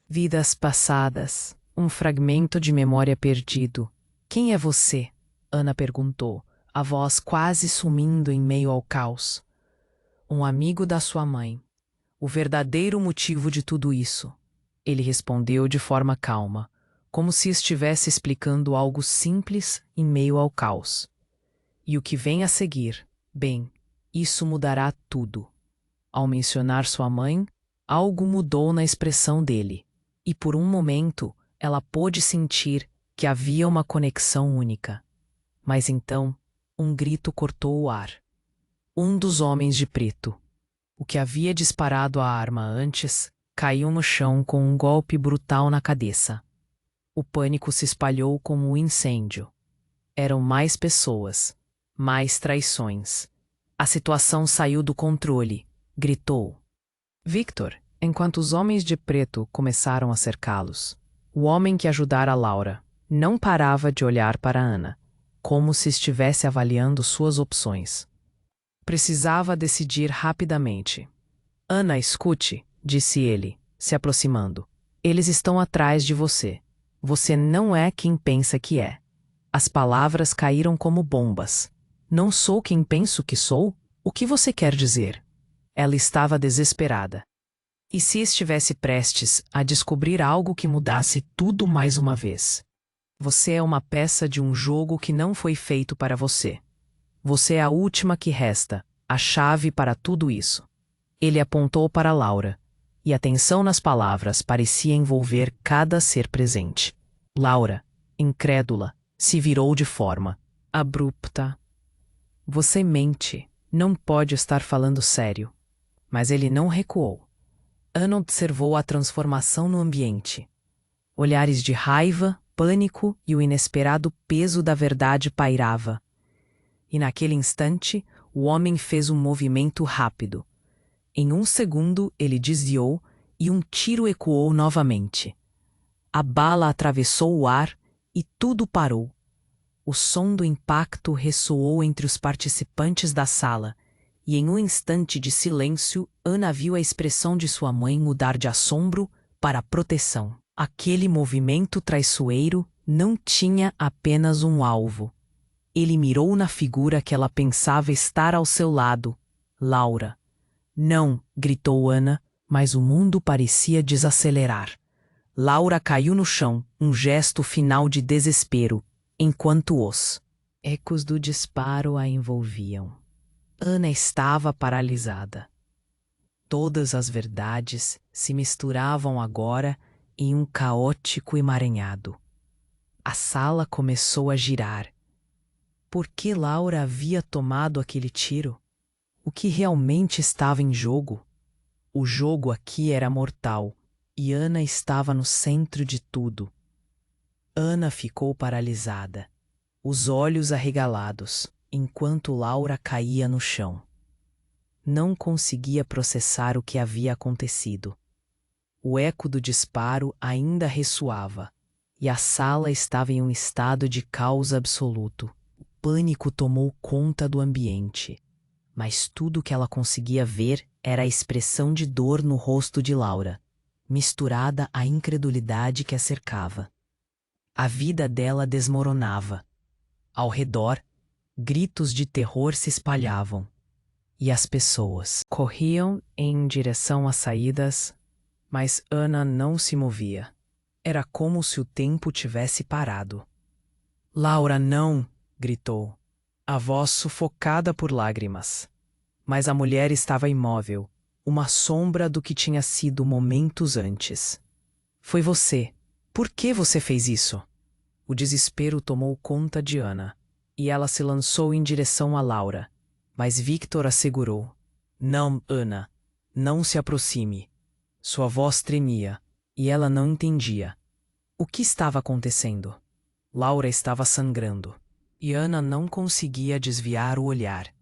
vidas passadas, um fragmento de memória perdido. Quem é você? Ana perguntou, a voz quase sumindo em meio ao caos. Um amigo da sua mãe. O verdadeiro motivo de tudo isso. Ele respondeu de forma calma, como se estivesse explicando algo simples em meio ao caos. E o que vem a seguir, bem, isso mudará tudo. Ao mencionar sua mãe, Algo mudou na expressão dele, e por um momento ela pôde sentir que havia uma conexão única. Mas então, um grito cortou o ar. Um dos homens de preto, o que havia disparado a arma antes, caiu no chão com um golpe brutal na cabeça. O pânico se espalhou como um incêndio. Eram mais pessoas, mais traições. A situação saiu do controle, gritou Victor, enquanto os homens de preto começaram a cercá-los. O homem que ajudara Laura não parava de olhar para Ana, como se estivesse avaliando suas opções. Precisava decidir rapidamente. Ana, escute, disse ele, se aproximando. Eles estão atrás de você. Você não é quem pensa que é. As palavras caíram como bombas. Não sou quem penso que sou? O que você quer dizer? Ela estava desesperada. E se estivesse prestes a descobrir algo que mudasse tudo mais uma vez? Você é uma peça de um jogo que não foi feito para você. Você é a última que resta, a chave para tudo isso. Ele apontou para Laura, e a tensão nas palavras parecia envolver cada ser presente. Laura, incrédula, se virou de forma abrupta. Você mente, não pode estar falando sério. Mas ele não recuou. Ana observou a transformação no ambiente. Olhares de raiva, pânico e o inesperado peso da verdade pairava. E naquele instante, o homem fez um movimento rápido. Em um segundo, ele desviou e um tiro ecoou novamente. A bala atravessou o ar e tudo parou. O som do impacto ressoou entre os participantes da sala, e em um instante de silêncio, Ana viu a expressão de sua mãe mudar de assombro para proteção. Aquele movimento traiçoeiro não tinha apenas um alvo. Ele mirou na figura que ela pensava estar ao seu lado, Laura. Não, gritou Ana, mas o mundo parecia desacelerar. Laura caiu no chão, um gesto final de desespero, enquanto os ecos do disparo a envolviam. Ana estava paralisada. Todas as verdades se misturavam agora em um caótico emaranhado. A sala começou a girar. Por que Laura havia tomado aquele tiro? O que realmente estava em jogo? O jogo aqui era mortal, e Ana estava no centro de tudo. Ana ficou paralisada, os olhos arregalados, enquanto Laura caía no chão. Não conseguia processar o que havia acontecido. O eco do disparo ainda ressoava, e a sala estava em um estado de caos absoluto. O pânico tomou conta do ambiente, mas tudo o que ela conseguia ver era a expressão de dor no rosto de Laura, misturada à incredulidade que a cercava. A vida dela desmoronava. Ao redor, gritos de terror se espalhavam, e as pessoas corriam em direção às saídas, mas Ana não se movia. Era como se o tempo tivesse parado. Laura, não! Gritou, a voz sufocada por lágrimas. Mas a mulher estava imóvel, uma sombra do que tinha sido momentos antes. Foi você. Por que você fez isso? O desespero tomou conta de Ana, e ela se lançou em direção a Laura. Mas Victor a segurou. Não, Ana, não se aproxime. Sua voz tremia, e ela não entendia. O que estava acontecendo? Laura estava sangrando, e Ana não conseguia desviar o olhar.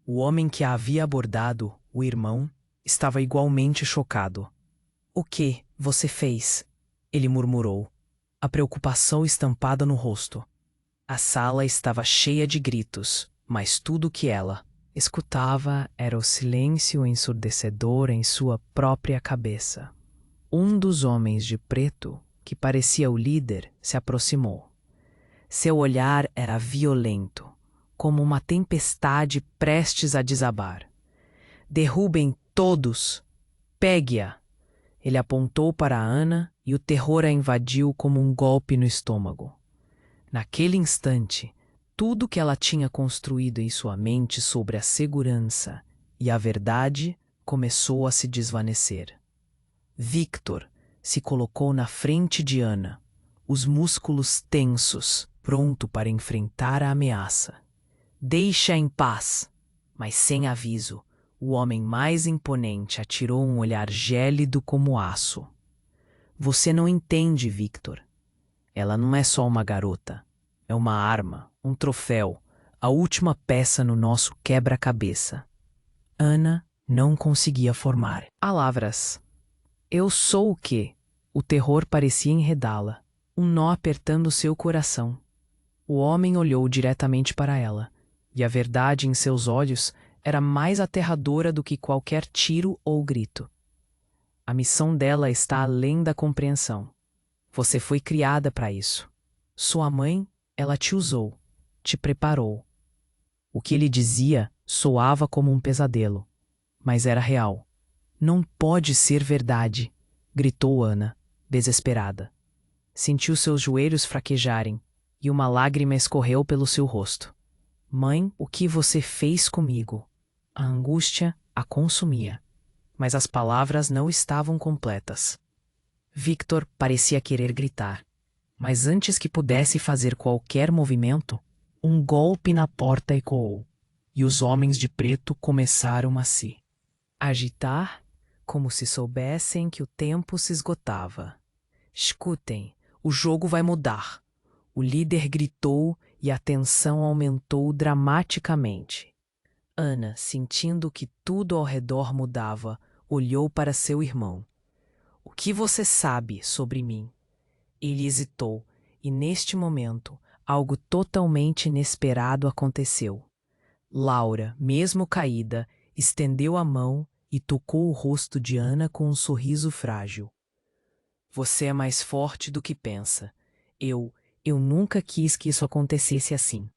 O homem que a havia abordado, o irmão, estava igualmente chocado. O que você fez? Ele murmurou, a preocupação estampada no rosto. A sala estava cheia de gritos, mas tudo o que ela escutava era o silêncio ensurdecedor em sua própria cabeça. Um dos homens de preto, que parecia o líder, se aproximou. Seu olhar era violento, como uma tempestade prestes a desabar. Derrubem todos! Pegue-a! Ele apontou para Ana e o terror a invadiu como um golpe no estômago. Naquele instante, tudo que ela tinha construído em sua mente sobre a segurança e a verdade começou a se desvanecer. Victor se colocou na frente de Ana, os músculos tensos, pronto para enfrentar a ameaça. Deixa em paz! Mas sem aviso, o homem mais imponente atirou um olhar gélido como aço. Você não entende, Victor. Ela não é só uma garota. É uma arma, um troféu, a última peça no nosso quebra-cabeça. Ana não conseguia formar palavras. Eu sou o quê? O terror parecia enredá-la, um nó apertando seu coração. O homem olhou diretamente para ela, e a verdade em seus olhos era mais aterradora do que qualquer tiro ou grito. A missão dela está além da compreensão. Você foi criada para isso. Sua mãe, ela te usou, te preparou. O que ele dizia soava como um pesadelo, mas era real. Não pode ser verdade, gritou Ana, desesperada. Sentiu seus joelhos fraquejarem e uma lágrima escorreu pelo seu rosto. Mãe, o que você fez comigo? A angústia a consumia, mas as palavras não estavam completas. Victor parecia querer gritar, mas antes que pudesse fazer qualquer movimento, um golpe na porta ecoou, e os homens de preto começaram a se agitar, como se soubessem que o tempo se esgotava. Escutem, o jogo vai mudar. O líder gritou e a tensão aumentou dramaticamente. Ana, sentindo que tudo ao redor mudava, olhou para seu irmão. O que você sabe sobre mim? Ele hesitou, e neste momento, algo totalmente inesperado aconteceu. Laura, mesmo caída, estendeu a mão e tocou o rosto de Ana com um sorriso frágil. Você é mais forte do que pensa. Eu nunca quis que isso acontecesse assim.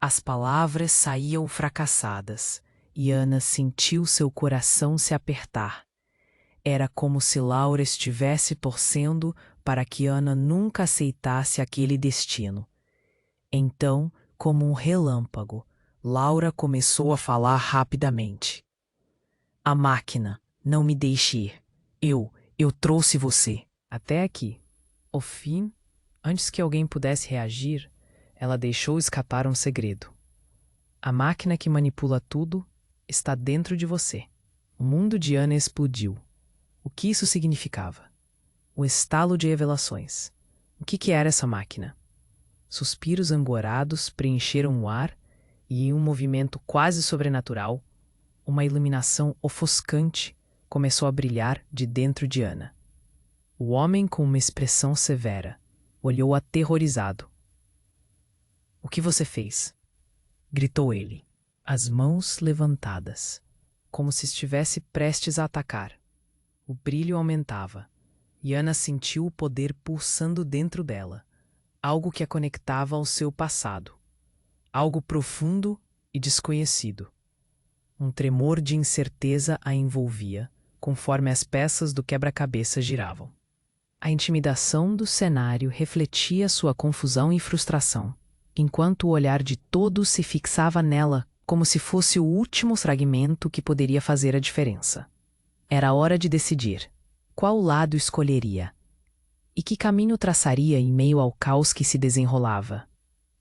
As palavras saíam fracassadas, e Ana sentiu seu coração se apertar. Era como se Laura estivesse torcendo para que Ana nunca aceitasse aquele destino. Então, como um relâmpago, Laura começou a falar rapidamente. A máquina, não me deixe ir. Eu trouxe você. Até aqui. Ao fim, antes que alguém pudesse reagir, ela deixou escapar um segredo. A máquina que manipula tudo está dentro de você. O mundo de Ana explodiu. O que isso significava? O estalo de revelações. O que era essa máquina? Suspiros angorados preencheram o ar e, em um movimento quase sobrenatural, uma iluminação ofuscante começou a brilhar de dentro de Ana. O homem, com uma expressão severa, olhou aterrorizado. — O que você fez? Gritou ele, as mãos levantadas, como se estivesse prestes a atacar. O brilho aumentava, e Ana sentiu o poder pulsando dentro dela, algo que a conectava ao seu passado, algo profundo e desconhecido. Um tremor de incerteza a envolvia, conforme as peças do quebra-cabeça giravam. A intimidação do cenário refletia sua confusão e frustração, enquanto o olhar de todos se fixava nela como se fosse o último fragmento que poderia fazer a diferença. Era hora de decidir. Qual lado escolheria? E que caminho traçaria em meio ao caos que se desenrolava?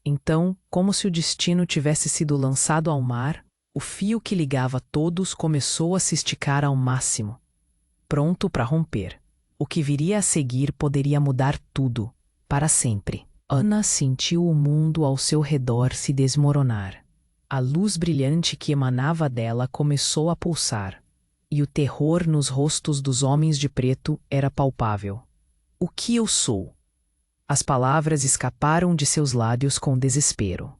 Então, como se o destino tivesse sido lançado ao mar, o fio que ligava todos começou a se esticar ao máximo, pronto para romper. O que viria a seguir poderia mudar tudo, para sempre. Ana sentiu o mundo ao seu redor se desmoronar. A luz brilhante que emanava dela começou a pulsar, e o terror nos rostos dos homens de preto era palpável. O que eu sou? As palavras escaparam de seus lábios com desespero.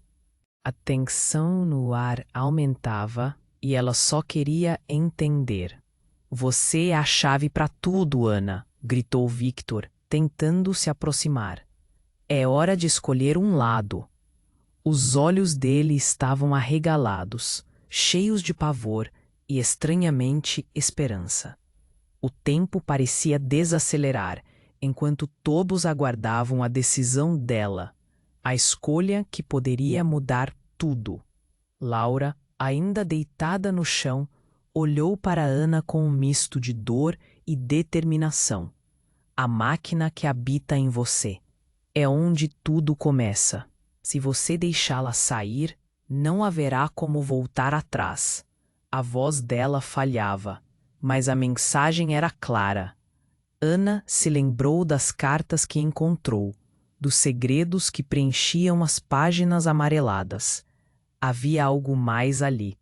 A tensão no ar aumentava e ela só queria entender. Você é a chave para tudo, Ana, gritou Victor, tentando se aproximar. É hora de escolher um lado. Os olhos dele estavam arregalados, cheios de pavor e, estranhamente, esperança. O tempo parecia desacelerar, enquanto todos aguardavam a decisão dela, a escolha que poderia mudar tudo. Laura, ainda deitada no chão, olhou para Ana com um misto de dor e determinação. A máquina que habita em você. É onde tudo começa. Se você deixá-la sair, não haverá como voltar atrás. A voz dela falhava, mas a mensagem era clara. Ana se lembrou das cartas que encontrou, dos segredos que preenchiam as páginas amareladas. Havia algo mais ali,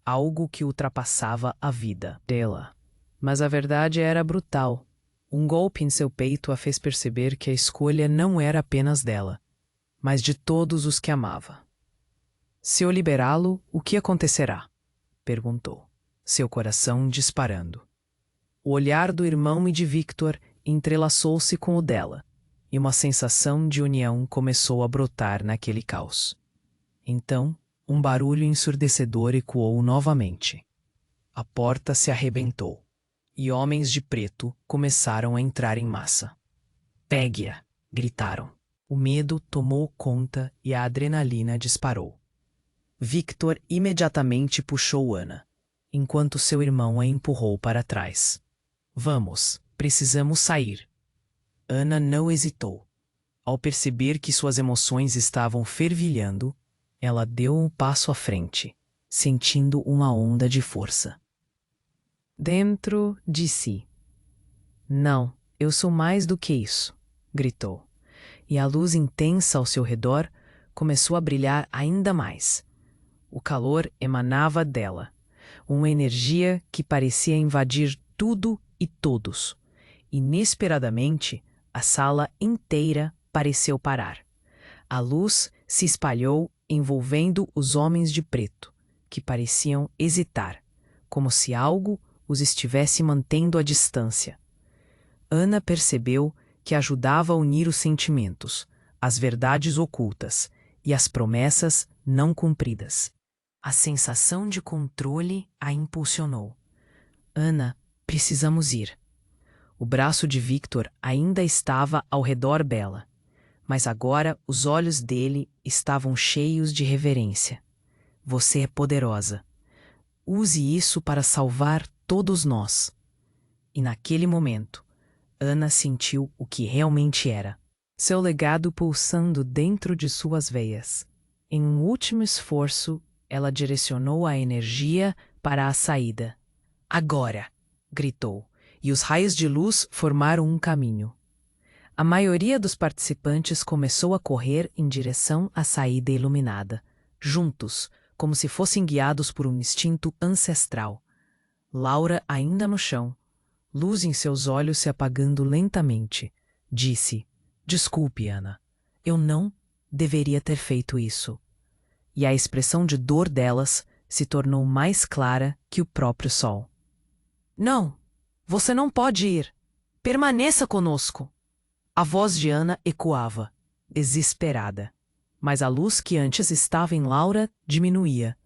algo que ultrapassava a vida dela. Mas a verdade era brutal. Um golpe em seu peito a fez perceber que a escolha não era apenas dela, mas de todos os que amava. Se eu liberá-lo, o que acontecerá? Perguntou, seu coração disparando. O olhar do irmão e de Victor entrelaçou-se com o dela, e uma sensação de união começou a brotar naquele caos. Então, um barulho ensurdecedor ecoou novamente. A porta se arrebentou, e homens de preto começaram a entrar em massa. Pegue-a! Gritaram. O medo tomou conta e a adrenalina disparou. Victor imediatamente puxou Ana, enquanto seu irmão a empurrou para trás. Vamos, precisamos sair. Ana não hesitou. Ao perceber que suas emoções estavam fervilhando, ela deu um passo à frente, sentindo uma onda de força. Dentro de si. Não, eu sou mais do que isso, gritou. E a luz intensa ao seu redor começou a brilhar ainda mais. O calor emanava dela, uma energia que parecia invadir tudo e todos. Inesperadamente, a sala inteira pareceu parar. A luz se espalhou envolvendo os homens de preto, que pareciam hesitar, como se algo os estivesse mantendo à distância. Ana percebeu que ajudava a unir os sentimentos, as verdades ocultas e as promessas não cumpridas. A sensação de controle a impulsionou. Ana, precisamos ir. O braço de Victor ainda estava ao redor dela, mas agora os olhos dele estavam cheios de reverência. Você é poderosa. Use isso para salvar todos nós. E naquele momento, Ana sentiu o que realmente era. Seu legado pulsando dentro de suas veias. Em um último esforço, ela direcionou a energia para a saída. Agora! Gritou, e os raios de luz formaram um caminho. A maioria dos participantes começou a correr em direção à saída iluminada, juntos, como se fossem guiados por um instinto ancestral. Laura ainda no chão, luz em seus olhos se apagando lentamente, disse: Desculpe, Ana, eu não deveria ter feito isso. E a expressão de dor delas se tornou mais clara que o próprio sol. Não, você não pode ir. Permaneça conosco. A voz de Ana ecoava, desesperada. Mas a luz que antes estava em Laura diminuía,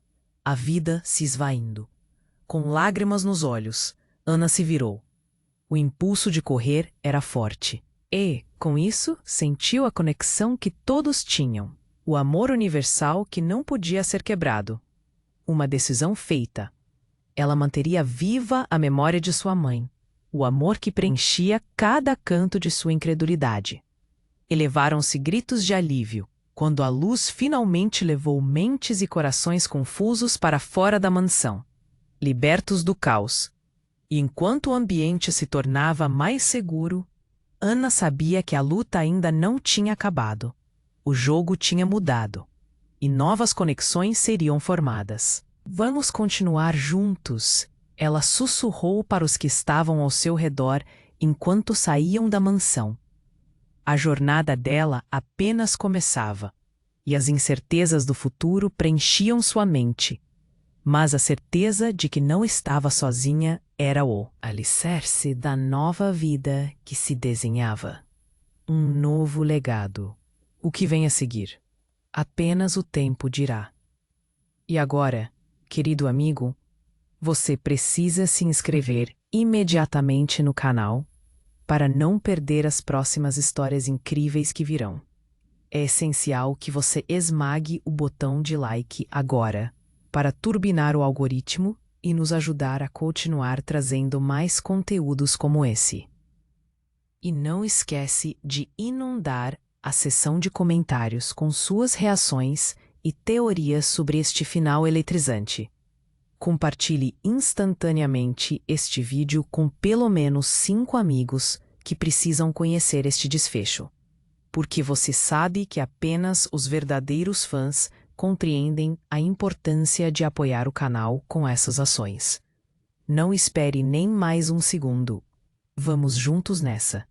a vida se esvaindo. Com lágrimas nos olhos, Ana se virou. O impulso de correr era forte. E, com isso, sentiu a conexão que todos tinham. O amor universal que não podia ser quebrado. Uma decisão feita. Ela manteria viva a memória de sua mãe. O amor que preenchia cada canto de sua incredulidade. Elevaram-se gritos de alívio, quando a luz finalmente levou mentes e corações confusos para fora da mansão, libertos do caos. E enquanto o ambiente se tornava mais seguro, Ana sabia que a luta ainda não tinha acabado. O jogo tinha mudado, e novas conexões seriam formadas. Vamos continuar juntos, ela sussurrou para os que estavam ao seu redor enquanto saíam da mansão. A jornada dela apenas começava, e as incertezas do futuro preenchiam sua mente. Mas a certeza de que não estava sozinha era o alicerce da nova vida que se desenhava. Um novo legado. O que vem a seguir? Apenas o tempo dirá. E agora, querido amigo, você precisa se inscrever imediatamente no canal para não perder as próximas histórias incríveis que virão. É essencial que você esmague o botão de like agora para turbinar o algoritmo e nos ajudar a continuar trazendo mais conteúdos como esse. E não esquece de inundar a seção de comentários com suas reações e teorias sobre este final eletrizante. Compartilhe instantaneamente este vídeo com pelo menos 5 amigos que precisam conhecer este desfecho. Porque você sabe que apenas os verdadeiros fãs compreendem a importância de apoiar o canal com essas ações. Não espere nem mais um segundo. Vamos juntos nessa.